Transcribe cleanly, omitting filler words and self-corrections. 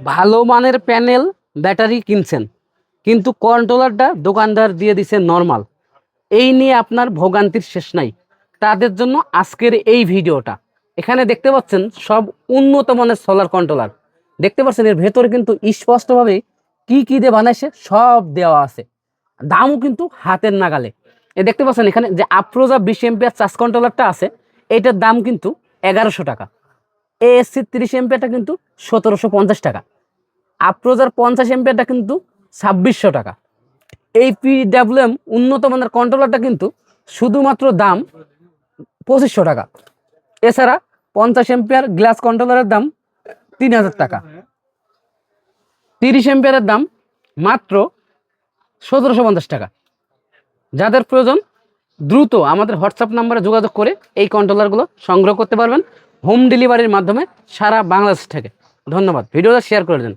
ভালো মানের panel battery কিনছেন, কিন্তু কন্ট্রোলারটা দোকানদার দিয়ে দিছে নর্মাল। এই নিয়ে আপনার ভোগান্তির শেষ নাই। তাদের জন্য আজকের এই ভিডিওটা। এখানে দেখতে পাচ্ছেন সব উন্নত মানের সোলার কন্ট্রোলার। দেখতে পাচ্ছেন এর ভেতরে কিন্তু স্পষ্টভাবে কি কি দিয়ে বানাইছে সব দেওয়া আছে। দামও কিন্তু হাতের নাগালে। দেখতে পাচ্ছেন এখানে যে আফরোজা 20 এম্পিয়ার চার্জ কন্ট্রোলারটা আছে, এটার দাম কিন্তু 1100 টাকা। এএসসি 30 এম্পিয়ারটা কিন্তু 1750 টাকা। আফরোজার 50 এম্পিয়ারটা কিন্তু 2600 টাকা। এই পিডাব্লিউএম উন্নত মানের কন্ট্রোলারটা কিন্তু শুধুমাত্র দাম 2500 টাকা। এছাড়া 50 এম্পিয়ার গ্লাস কন্ট্রোলারের দাম 3000 টাকা। 30 এম্পিয়ারের দাম মাত্র 1750 টাকা। যাদের প্রয়োজন দ্রুত আমাদের হোয়াটসঅ্যাপ নাম্বারে যোগাযোগ করে এই কন্ট্রোলারগুলো সংগ্রহ করতে পারবেন হোম ডেলিভারির মাধ্যমে সারা বাংলাদেশ থেকে। ধন্যবাদ, ভিডিওটা শেয়ার করে দেন।